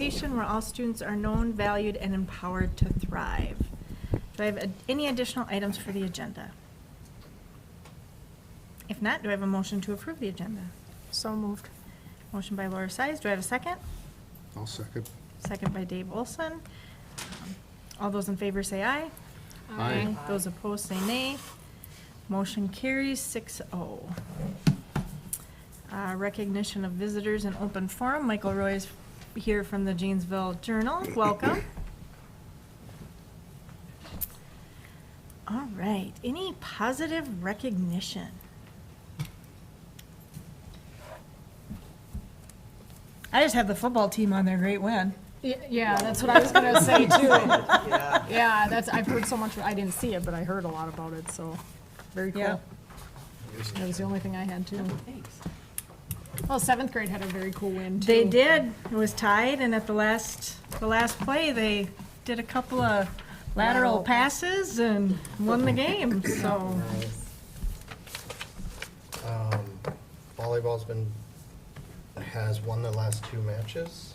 where all students are known, valued, and empowered to thrive. Do I have any additional items for the agenda? If not, do I have a motion to approve the agenda? So moved. Motion by Laura Size. Do I have a second? I'll second. Second by Dave Olson. All those in favor say aye. Aye. Those opposed say nay. Motion carries 6-0. Recognition of visitors in open forum. Michael Roy is here from the Janesville Journal. Welcome. All right. Any positive recognition? I just have the football team on their great win. Yeah, that's what I was gonna say too. Yeah, I've heard so much, I didn't see it, but I heard a lot about it, so, very Yeah. cool. That was the only thing I had too. Thanks. Well, seventh grade had a very cool win too. They did. It was tied, and at the last play, they did a couple of lateral passes and won the game, so. Volleyball's has won the last 2 matches,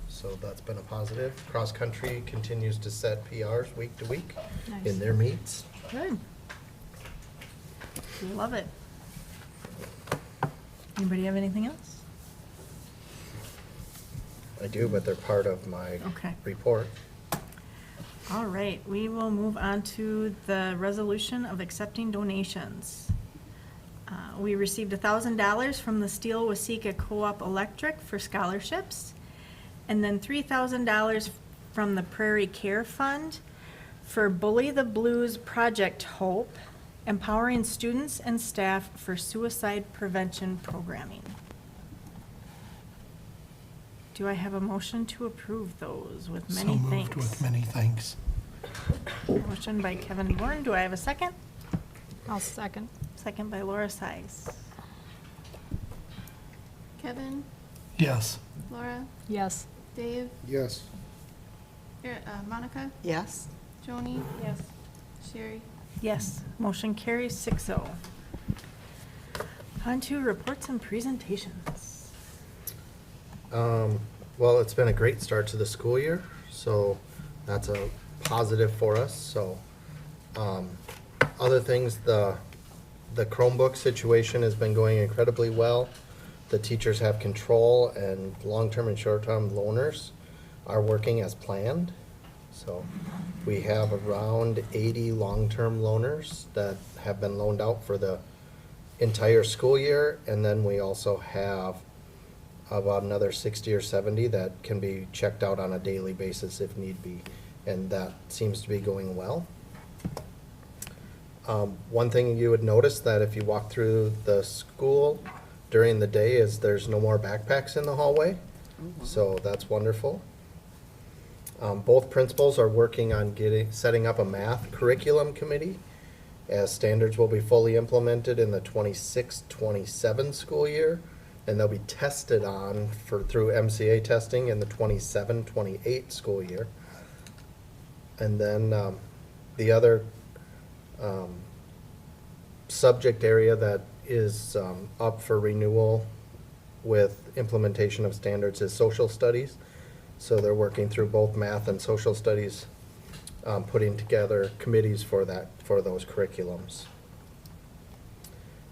so that's been a positive. Cross country continues to set PRs week to week Nice. in their meets. Good. Love it. Anybody have anything else? I do, but they're part of my Okay. report. All right, we will move on to the resolution of accepting donations. We received $1,000 from the Steel Waseca Co-op Electric for scholarships, and then $3,000 from the Prairie Care Fund for Bully the Blues Project Hope, empowering students and staff for suicide prevention programming. Do I have a motion to approve those with many So thanks? moved with many thanks. Motion by Kevin Bourne. Do I have a second? I'll second. Second by Laura Size. Kevin, Yes. Laura, Yes. Dave, Yes. Monica, Yes. Joni, Yes. Sherry. Yes, motion carries 6-0. On to reports and presentations. Well, it's been a great start to the school year, so that's a positive for us. So, other things, the Chromebook situation has been going incredibly well. The teachers have control, and long-term and short-term loaners are working as planned. So we have around 80 long-term loaners that have been loaned out for the entire school year, and then we also have about another 60 or 70 that can be checked out on a daily basis if need be, and that seems to be going well. One thing you would notice that if you walk through the school during the day is there's no more backpacks in the hallway, so that's wonderful. Both principals are working on setting up a math curriculum committee, as standards will be fully implemented in the 26-27 school year, and they'll be tested on through MCA testing in the 27-28 school year. And then the other subject area that is up for renewal with implementation of standards is social studies. So they're working through both math and social studies, putting together committees for those curriculums.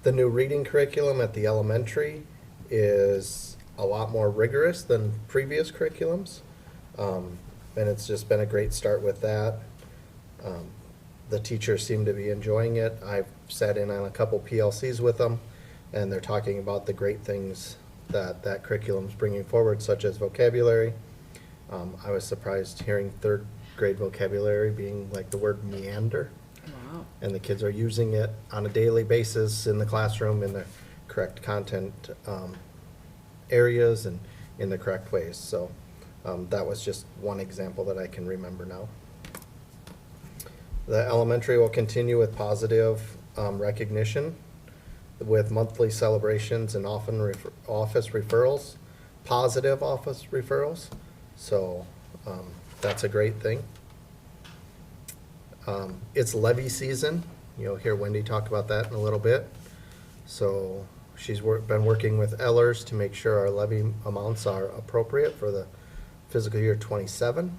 The new reading curriculum at the elementary is a lot more rigorous than previous curriculums, and it's just been a great start with that. The teachers seem to be enjoying it. I've sat in on a couple PLCs with them, and they're talking about the great things that curriculum's bringing forward, such as vocabulary. I was surprised hearing 3rd grade vocabulary being like the word meander. Wow. And the kids are using it on a daily basis in the classroom in the correct content areas and in the correct ways. So that was just one example that I can remember now. The elementary will continue with positive recognition with monthly celebrations and often office referrals, positive office referrals. So that's a great thing. It's levy season. You'll hear Wendy talk about that in a little bit. So she's been working with Ellers to make sure our levy amounts are appropriate for the fiscal year '27.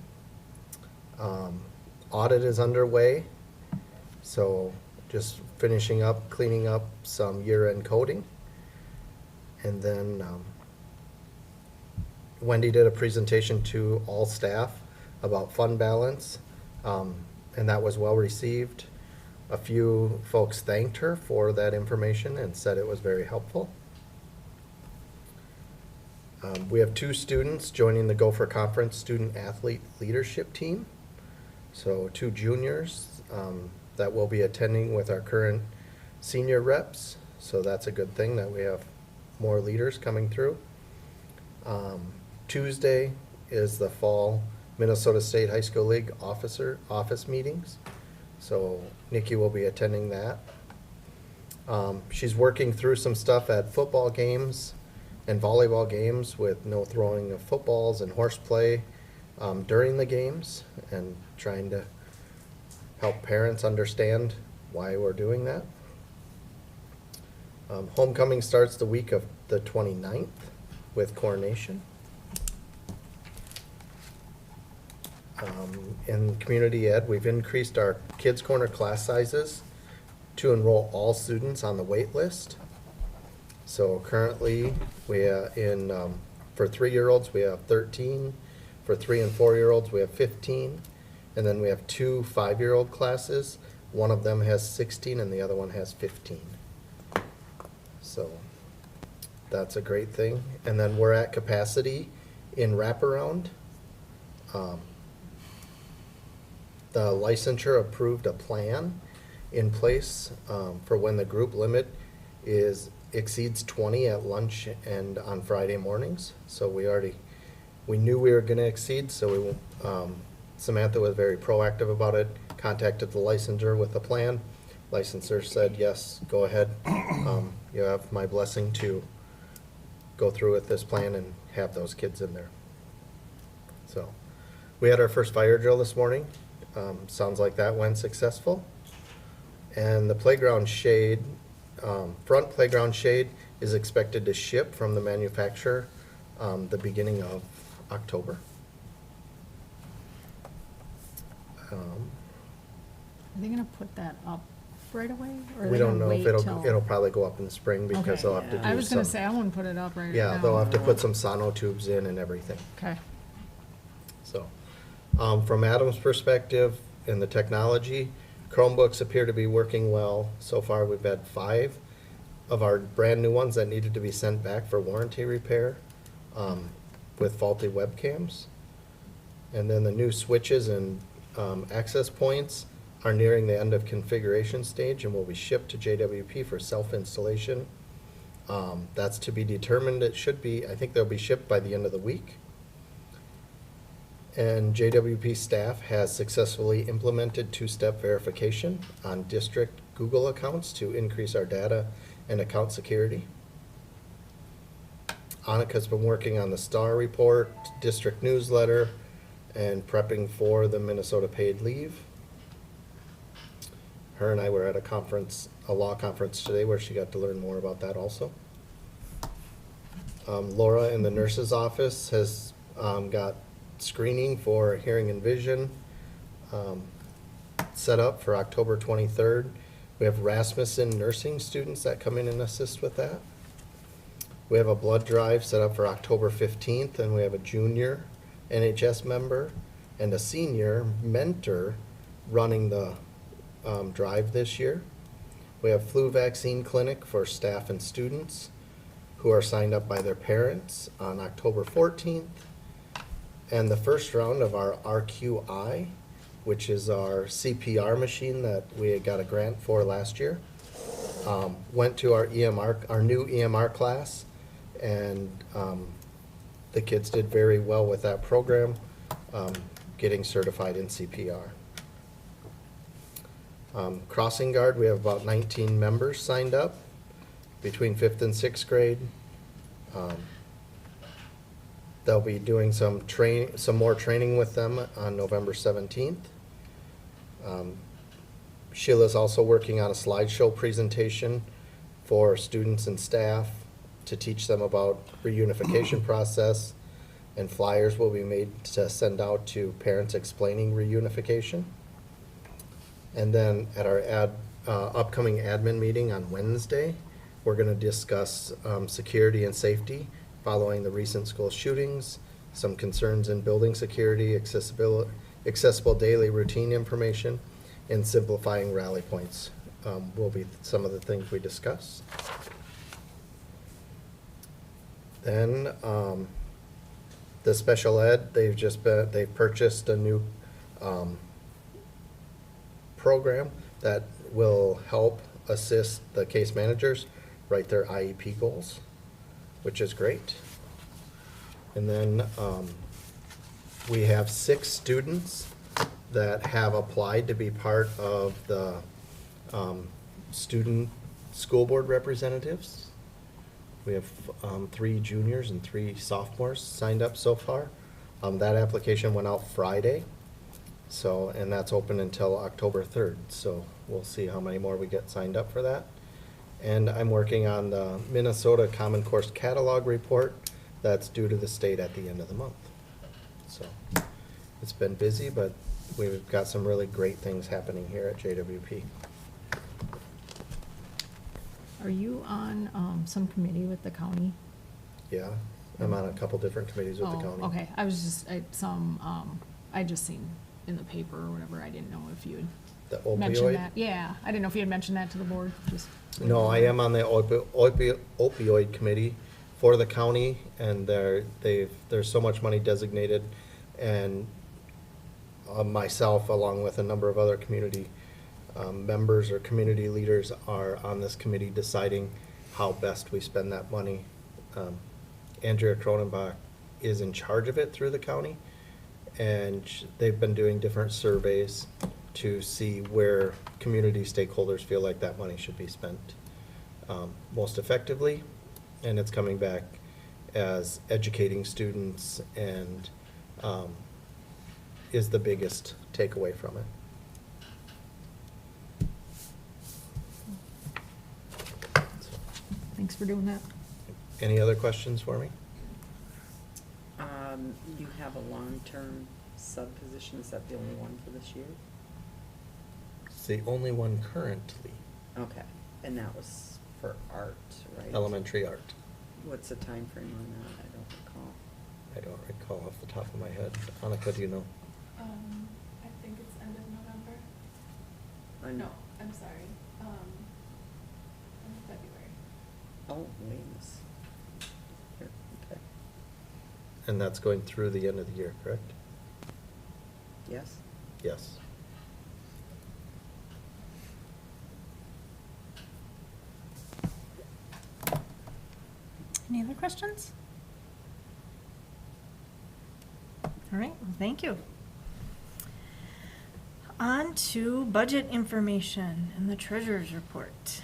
Audit is underway, so just finishing up, cleaning up some year-end coding. And then Wendy did a presentation to all staff about fund balance, and that was well received. A few folks thanked her for that information and said it was very helpful. We have 2 students joining the Gopher Conference Student Athlete Leadership Team. So 2 juniors that will be attending with our current senior reps. So that's a good thing that we have more leaders coming through. Tuesday is the fall Minnesota State High School League office meetings. So Nikki will be attending that. She's working through some stuff at football games and volleyball games with no throwing of footballs and horseplay during the games, and trying to help parents understand why we're doing that. Homecoming starts the week of the 29th with coronation. In community ed, we've increased our Kids Corner class sizes to enroll all students on the wait list. So currently, we for 3-year-olds, we have 13. For 3 and 4-year-olds, we have 15. And then we have 2 5-year-old classes. One of them has 16 and the other one has 15. So that's a great thing. And then we're at capacity in wraparound. The licensure approved a plan in place for when the group limit exceeds 20 at lunch and on Friday mornings. So we knew we were gonna exceed, so Samantha was very proactive about it, contacted the licensor with a plan. Licensor said, yes, go ahead. You have my blessing to go through with this plan and have those kids in there. So, we had our first fire drill this morning. Sounds like that went successful. And the playground shade, front playground shade is expected to ship from the manufacturer the beginning of October. Are they gonna put that up right away? Or are We they don't gonna know if wait till- it'll probably go up in the spring because Okay. they'll have to do some. I was gonna say, I wouldn't put it up right now. Yeah, they'll have to put some sono tubes in and everything. Okay. So, from Adam's perspective in the technology, Chromebooks appear to be working well. So far, we've had 5 of our brand new ones that needed to be sent back for warranty repair with faulty webcams. And then the new switches and access points are nearing the end of configuration stage and will be shipped to JWP for self-installation. That's to be determined. It should be, I think they'll be shipped by the end of the week. And JWP staff has successfully implemented 2-step verification on district Google accounts to increase our data and account security. Annika's been working on the STAR report, district newsletter, and prepping for the Minnesota paid leave. Her and I were at a law conference today where she got to learn more about that also. Laura in the nurse's office has got screening for hearing and vision set up for October 23rd. We have Rasmussen nursing students that come in and assist with that. We have a blood drive set up for October 15th, and we have a junior NHS member and a senior mentor running the drive this year. We have flu vaccine clinic for staff and students who are signed up by their parents on October 14th. And the first round of our RQI, which is our CPR machine that we had got a grant for last year, went to our new EMR class, and the kids did very well with that program, getting certified in CPR. Crossing Guard, we have about 19 members signed up between 5th and 6th grade. They'll be doing some more training with them on November 17th. Sheila's also working on a slideshow presentation for students and staff to teach them about reunification process, And flyers will be made to send out to parents explaining reunification. And then at our upcoming admin meeting on Wednesday, we're gonna discuss security and safety following the recent school shootings, some concerns in building security, accessible daily routine information, and simplifying rally points will be some of the things we discuss. Then, the special ed, they've purchased a new program that will help assist the case managers write their IEP goals, which is great. And then we have 6 students that have applied to be part of the student school board representatives. We have 3 juniors and 3 sophomores signed up so far. That application went out Friday, so, and that's open until October 3rd. So we'll see how many more we get signed up for that. And I'm working on the Minnesota Common Course Catalog report that's due to the state at the end of the month. So it's been busy, but we've got some really great things happening here at JWP. Are you on some committee with the county? Yeah, I'm on a couple different committees with the Oh, county. okay, I was just, I just seen in the paper or whatever, I didn't know if you The had mentioned opioid? that. Yeah, I didn't know if you had mentioned that to the board, just. No, I am on the opioid committee for the county, and there's so much money designated, and myself, along with a number of other community members or community leaders, are on this committee deciding how best we spend that money. Andrea Cronenbach is in charge of it through the county, and they've been doing different surveys to see where community stakeholders feel like that money should be spent most effectively, and it's coming back as educating students and is the biggest takeaway from it. Thanks for doing that. Any other questions for me? You have a long-term sub position, is that the only one for this year? It's the only one currently, Okay, and that was for art, right? elementary art. What's the time frame on that? I don't recall. I don't recall off the top of my head. Annika, do you know? I think it's end of November. I'm- No, I'm sorry. End of February. Oh, wings. Here, okay. And that's going through the end of the year, correct? Yes? Yes. Any other questions? All right, well, thank you. On to budget information and the treasurer's report.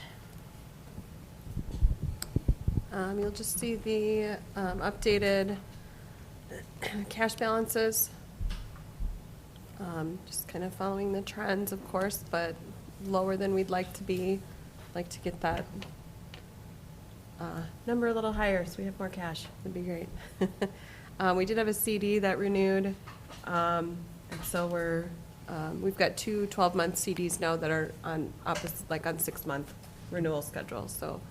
You'll just see the updated cash balances. Just kind of following the trends, of course, but lower than we'd like to be. Like to get that number a little higher so we have more cash. That'd be great. We did have a CD that renewed, and so we've got 2 12-month CDs now that are on opposite, like on 6-month renewal schedule. So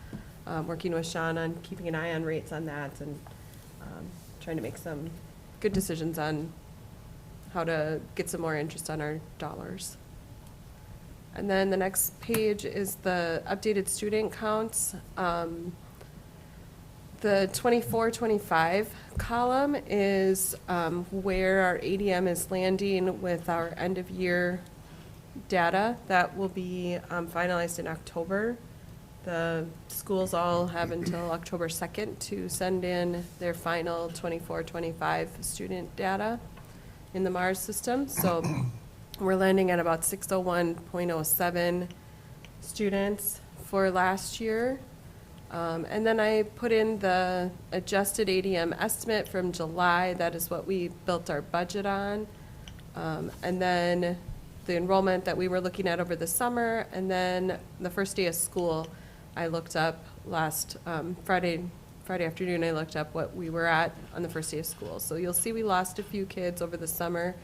working with Sean on keeping an eye on rates on that and trying to make some good decisions on how to get some more interest on our dollars. And then the next page is the updated student counts. The 24-25 column is where our ADM is landing with our end-of-year data. That will be finalized in October. The schools all have until October 2nd to send in their final 24-25 student data in the MARS system. So we're landing at about 601.07 students for last year. And then I put in the adjusted ADM estimate from July. That is what we built our budget on. And then the enrollment that we were looking at over the summer, and then the first day of school, I looked up last Friday Friday afternoon, I looked up what we were at on the first day of school. So you'll see we lost a few kids over the summer.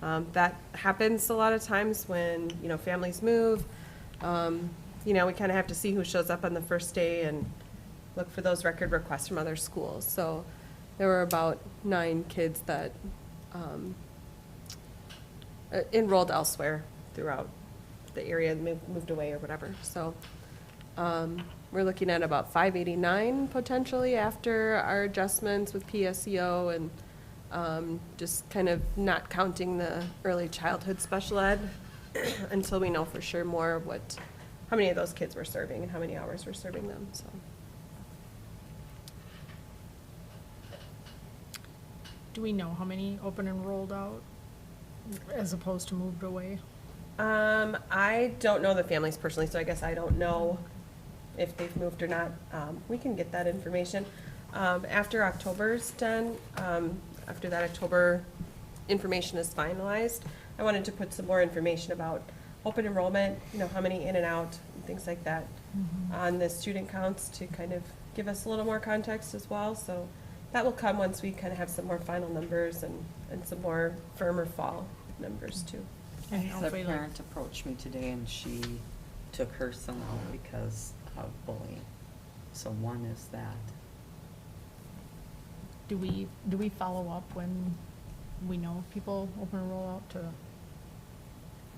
That happens a lot of times when, families move. We kind of have to see who shows up on the first day and look for those record requests from other schools. So there were about 9 kids that enrolled elsewhere throughout the area and moved away or whatever. So we're looking at about 589 potentially after our adjustments with PSEO and just kind of not counting the early childhood special ed until we know for sure more of how many of those kids we're serving and how many hours we're serving them, so. Do we know how many open and rolled out as opposed to moved away? I don't know the families personally, so I guess I don't know if they've moved or not. We can get that information. After October's done, after that October information is finalized, I wanted to put some more information about open enrollment, how many in and out, and things like that on the student counts to kind of give us a little more context as well. So that will come once we kind of have some more final numbers and some more firmer fall numbers too. And The hopefully, like, parent approached me today and she took her son out because of bullying. So one is that. do we follow up when we know people open and roll out to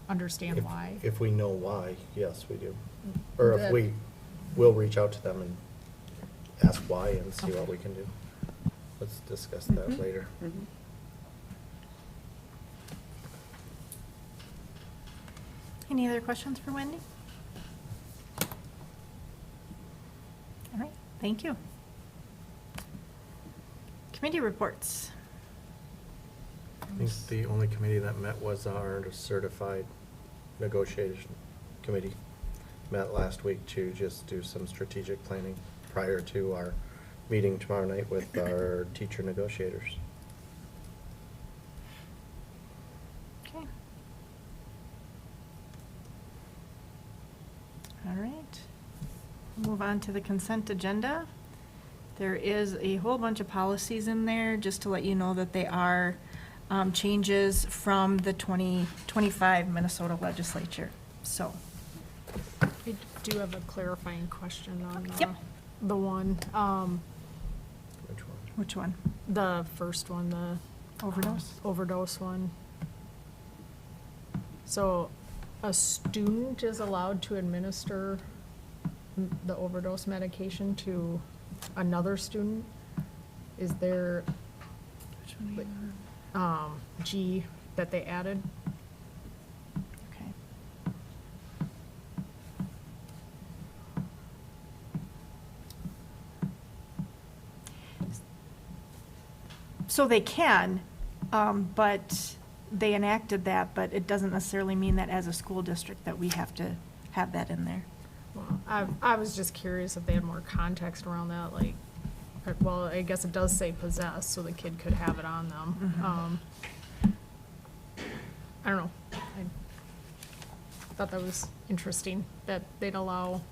understand why? If we know why, yes, we do. Or if The- we'll reach out to them and ask why and see what Okay. we can do. Let's discuss that Mhm. later. Mhm. Any other questions for Wendy? All right, thank you. Committee reports. I think the only committee that met was our certified negotiation committee. Met last week to just do some strategic planning prior to our meeting tomorrow night with our teacher negotiators. Okay. All right. Move on to the consent agenda. There is a whole bunch of policies in there, just to let you know that they are changes from the 2025 Minnesota legislature. So, I do have a clarifying question on Yep. the one, Which one? which one? the first one, the Overdose? overdose one. So a student is allowed to administer the overdose medication to another student? Is there, Which one are you on? G that they added? Okay. So they can, but they enacted that, but it doesn't necessarily mean that as a school district that we have to have that in there. Well, I was just curious if they had more context around that, like, well, I guess it does say possess, so the kid could have it on them. Mhm. I don't know. I thought that was interesting, that they'd allow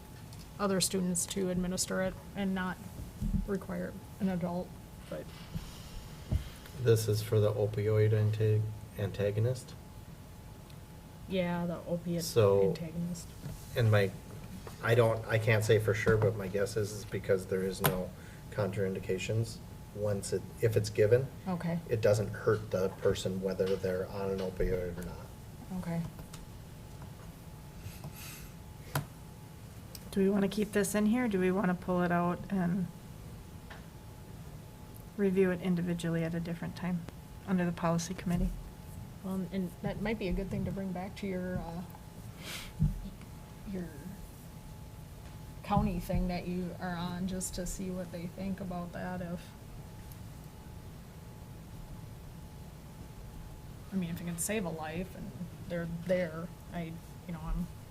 other students to administer it and not require an adult, but, This is for the opioid antagonist. yeah, the opiate So- antagonist. And I can't say for sure, but my guess is because there is no contraindications. If it's given, Okay, it doesn't hurt the person whether they're on an opioid or not. okay. Do we want to keep this in here? Do we want to pull it out and review it individually at a different time under the policy committee? Well, and that might be a good thing to bring back to your county thing that you are on, just to see what they think about that, I mean, if it can save a life and they're there, I'm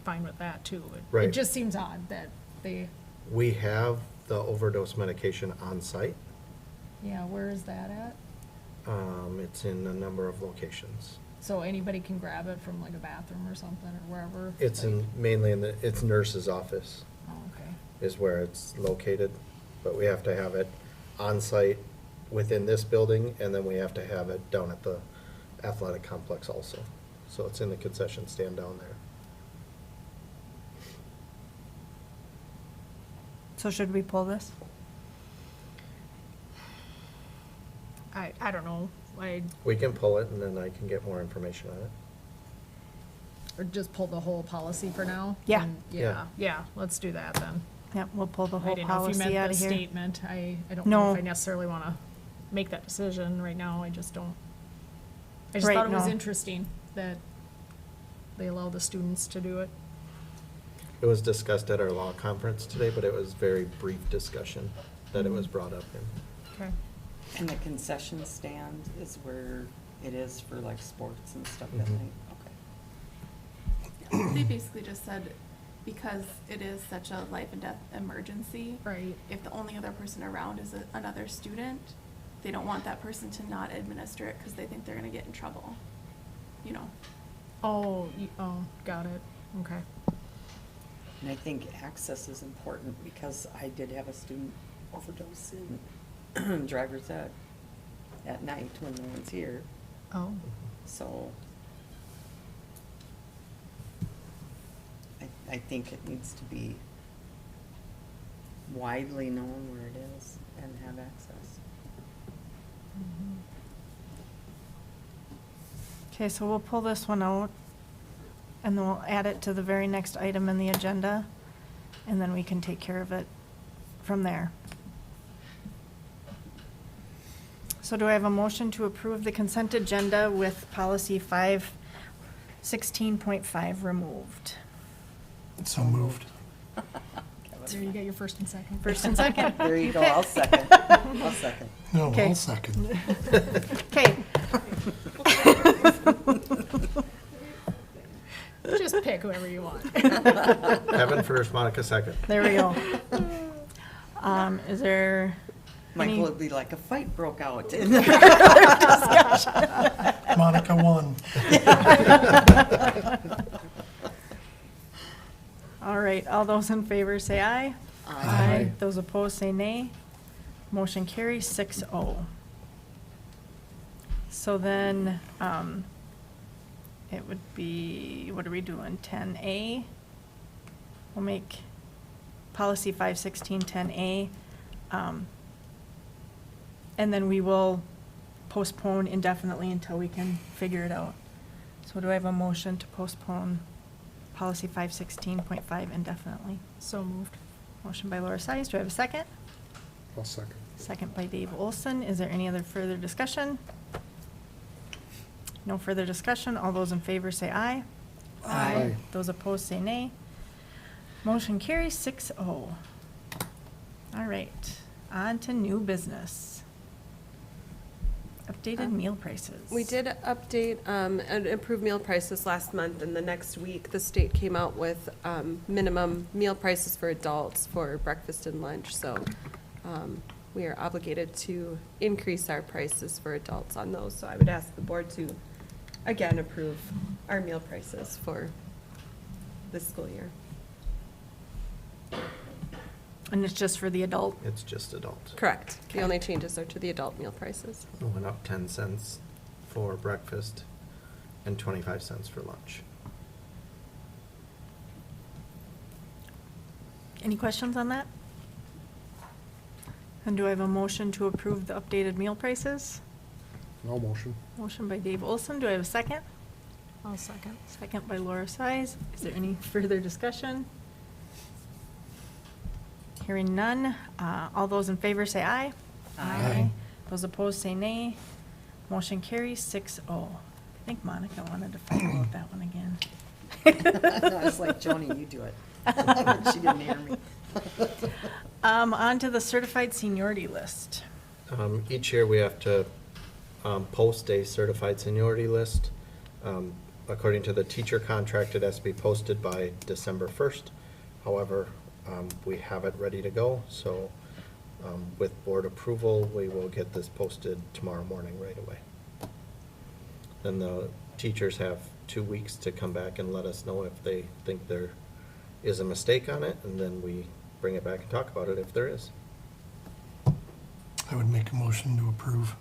fine with that too. It Right. just seems odd that they, We have the overdose medication on site. yeah, where is that at? It's in a number of locations. So anybody can grab it from like a bathroom or something, or wherever? It's mainly it's nurse's office Oh, okay. is where it's located, but we have to have it on-site within this building, and then we have to have it down at the athletic complex also. So it's in the concession stand down there. So should we pull this? I don't know, We can pull it, and then I can get more information on it. or just pull the whole policy for now? Yeah. And- Yeah. Yeah, let's do that then. Yep, we'll pull the I whole didn't know if you policy meant out the of here. statement. I don't know No. if I necessarily want to make that decision right now. I just don't. I just Right, thought it was no. interesting that they allow the students to do it. It was discussed at our law conference today, but it was very brief discussion that it was brought up in. Okay. And the concession stand is where it is for like sports and stuff at Mhm. night? Okay. They basically just said, because it is such a life and death emergency. Right. If the only other person around is another student, they don't want that person to not administer it because they think they're gonna get in trouble, you know? Oh, got it. Okay. And I think access is important because I did have a student overdose in driver's ed at night when no one's here, Oh, so I think it needs to be widely known where it is and have access. Okay, so we'll pull this one out, and then we'll add it to the very next item in the agenda, and then we can take care of it from there. So do I have a motion to approve the consent agenda with policy 516.5 removed? So moved. there you get your first and second. First and second? There you go, Okay. I'll second. I'll second. No, Okay. I'll second. Okay. Just pick whoever you want. Evan first, Monica second. There we go. Is there Michael any? would be like, a fight broke out. Monica won. All right, all those in favor say aye. Aye. Those opposed say nay. Motion carries 6-0. So then, it would be, what are we doing, 10A? We'll make policy 516-10A. And then we will postpone indefinitely until we can figure it out. So do I have a motion to postpone policy 516.5 indefinitely? So moved. Motion by Laura Size. Do I have a second? I'll second. Second by Dave Olson. Is there any other further discussion? No further discussion. All those in favor say aye. Aye. Those opposed say nay. Motion carries 6-0. All right, on to new business. Updated meal prices. We did update and improve meal prices last month, and the next week, the state came out with minimum meal prices for adults for breakfast and lunch. So we are obligated to increase our prices for adults on those. So I would ask the board to, again, approve our meal prices for this school year. And it's just for the adult? It's just adult. Correct. The Okay. only changes are to the adult meal prices. It went up 10 cents for breakfast and 25 cents for lunch. Any questions on that? And do I have a motion to approve the updated meal prices? No motion. Motion by Dave Olson. Do I have a second? I'll second. Second by Laura Size. Is there any further discussion? Hearing none. All those in favor say aye. Aye. Those opposed say nay. Motion carries 6-0. I think Monica wanted to fight about that one again. I was like, Joni, you do it. She didn't hear me. On to the certified seniority list. Each year, we have to post a certified seniority list. According to the teacher contract, it has to be posted by December 1st. However, we have it ready to go, so with board approval, we will get this posted tomorrow morning right away. Then the teachers have 2 weeks to come back and let us know if they think there is a mistake on it, and then we bring it back and talk about it if there is. I would make a motion to approve.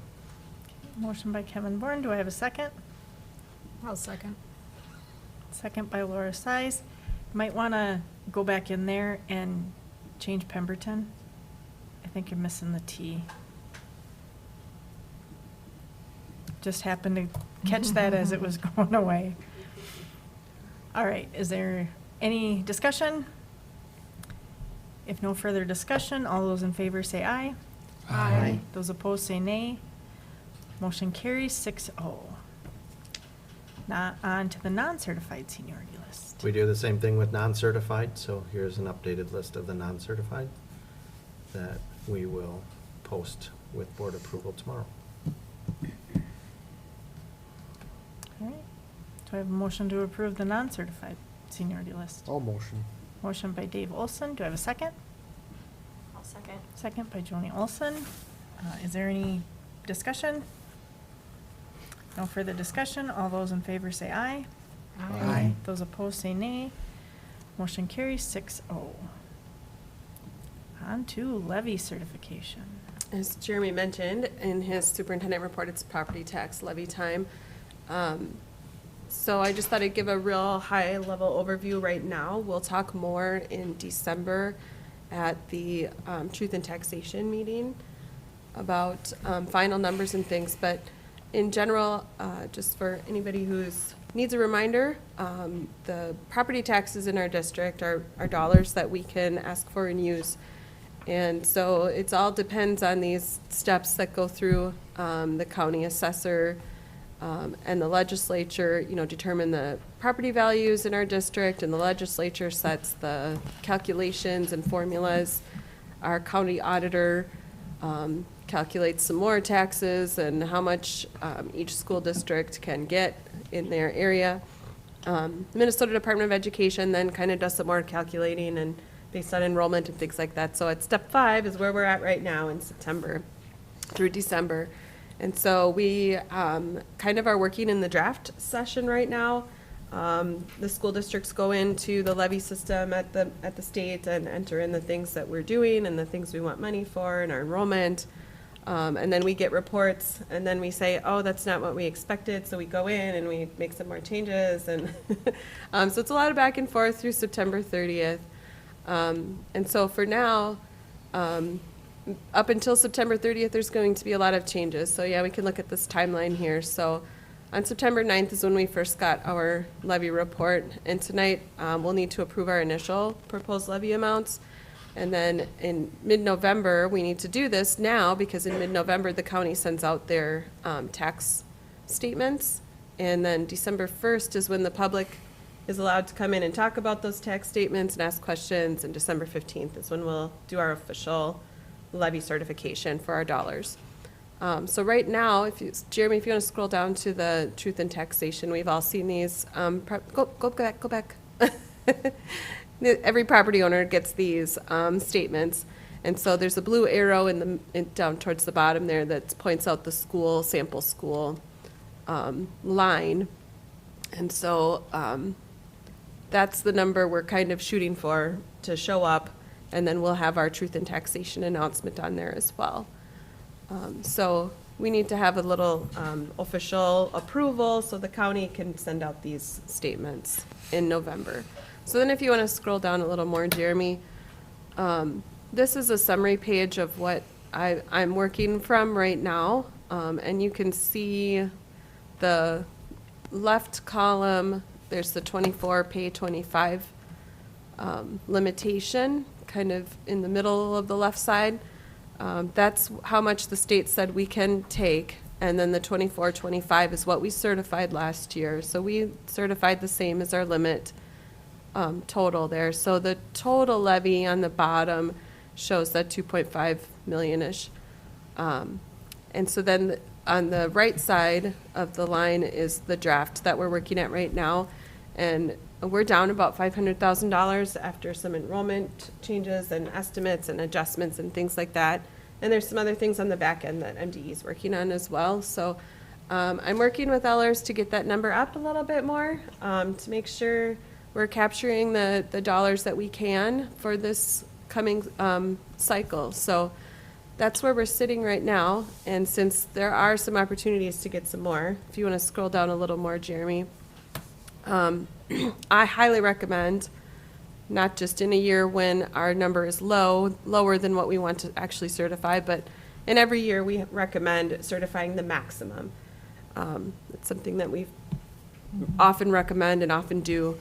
Motion by Kevin Bourne. Do I have a second? I'll second. Second by Laura Size. Might want to go back in there and change Pemberton. I think you're missing the T. Just happened to catch that as it was going away. All right, is there any discussion? If no further discussion, all those in favor say aye. Aye. Those opposed say nay. Motion carries 6-0. Now on to the non-certified seniority list. We do the same thing with non-certified, so here's an updated list of the non-certified that we will post with board approval tomorrow. All right. Do I have a motion to approve the non-certified seniority list? I'll motion. Motion by Dave Olson. Do I have a second? I'll second. Second by Joni Olson. Is there any discussion? No further discussion. All those in favor say aye. Aye. Those opposed say nay. Motion carries 6-0. On to levy certification. As Jeremy mentioned in his superintendent report, it's property tax levy time. So I just thought I'd give a real high-level overview right now. We'll talk more in December at the Truth in Taxation meeting about final numbers and things. But in general, just for anybody who's needs a reminder, the property taxes in our district are dollars that we can ask for and use. And so it's all depends on these steps that go through the county assessor and the legislature, determine the property values in our district, and the legislature sets the calculations and formulas. Our county auditor calculates some more taxes and how much each school district can get in their area. The Minnesota Department of Education then kind of does some more calculating and based on enrollment and things like that. So at step 5 is where we're at right now in September through December. And so we kind of are working in the draft session right now. The school districts go into the levy system at the state and enter in the things that we're doing and the things we want money for and our enrollment. And then we get reports and then we say, oh, that's not what we expected. So we go in and we make some more changes. And so it's a lot of back and forth through September 30th. And so for now, up until September 30th, there's going to be a lot of changes. So yeah, we can look at this timeline here. So on September 9th is when we first got our levy report. And tonight, we'll need to approve our initial proposed levy amounts. And then in mid-November, we need to do this now because in mid-November, the county sends out their tax statements. And then December 1st is when the public is allowed to come in and talk about those tax statements and ask questions. And December 15th is when we'll do our official levy certification for our dollars. So right now, Jeremy, if you want to scroll down to the Truth in Taxation, we've all seen these. Go back. Every property owner gets these statements. And so there's a blue arrow down towards the bottom there that points out the sample school line. And so that's the number we're kind of shooting for to show up. And then we'll have our Truth in Taxation announcement on there as well. So we need to have a little official approval so the county can send out these statements in November. So then if you want to scroll down a little more, Jeremy, this is a summary page of what I'm working from right now. And you can see the left column, there's the 24 pay 25 limitation kind of in the middle of the left side. That's how much the state said we can take. And then the 24-25 is what we certified last year. So we certified the same as our limit total there. So the total levy on the bottom shows that 2.5 million-ish. And so then on the right side of the line is the draft that we're working at right now. And we're down about $500,000 after some enrollment changes and estimates and adjustments and things like that. And there's some other things on the back end that MDE is working on as well. So I'm working with Ellers to get that number up a little bit more to make sure we're capturing the dollars that we can for this coming cycle. So that's where we're sitting right now. And since there are some opportunities to get some more, if you want to scroll down a little more, Jeremy, I highly recommend, not just in a year when our number is lower than what we want to actually certify, but in every year we recommend certifying the maximum. It's something that we often recommend and often do,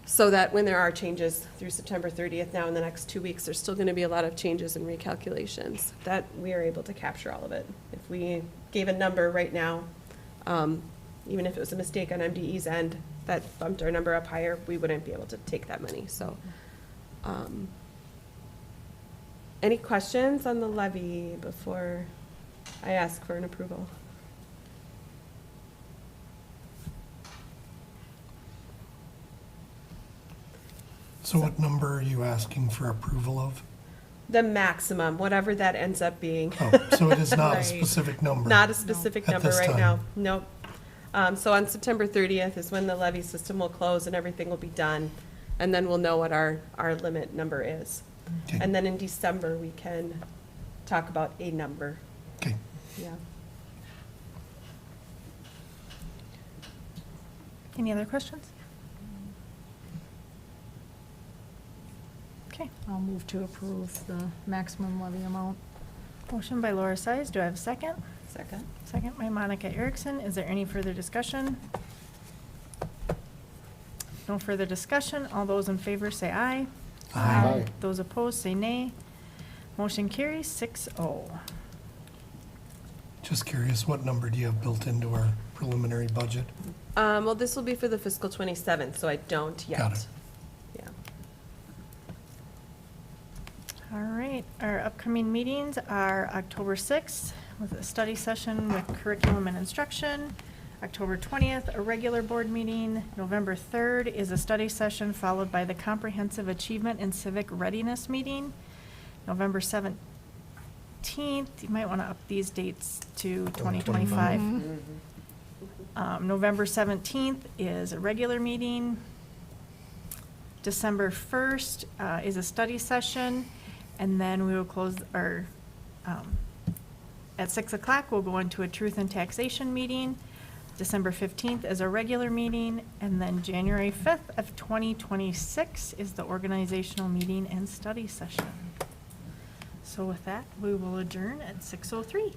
so that when there are changes through September 30th now in the next 2 weeks, there's still going to be a lot of changes and recalculations, that we are able to capture all of it. If we gave a number right now, even if it was a mistake on MDE's end that bumped our number up higher, we wouldn't be able to take that money. So, any questions on the levy before I ask for an approval? So what number are you asking for approval of? The maximum, whatever that ends up being. Oh, so it is not a Right. specific number? Not a specific At number this right time. now, nope. So on September 30th is when the levy system will close and everything will be done, and then we'll know what our limit number is. Okay. And then in December, we can talk about a number, Okay. yeah. Any other questions? Okay, I'll move to approve the maximum levy amount. motion by Laura Size, do I have a second? Second? Second by Monica Erickson. Is there any further discussion? No further discussion. All those in favor say aye. Aye. Those opposed say nay. Motion carries 6-0. Just curious, what number do you have built into our preliminary budget? Well, this will be for the fiscal 27, so I don't yet. Got it. Yeah. All right, our upcoming meetings are October 6th with a study session with curriculum and instruction. October 20th, a regular board meeting. November 3rd is a study session followed by the comprehensive achievement and civic readiness meeting. November 17th, you might want to up these dates to 2025. November 17th is a regular meeting. December 1st is a study session, and then we will close our, at 6 o'clock, we'll go into a truth and taxation meeting. December 15th is a regular meeting, and then January 5th of 2026 is the organizational meeting and study session. So with that, we will adjourn at 6:03.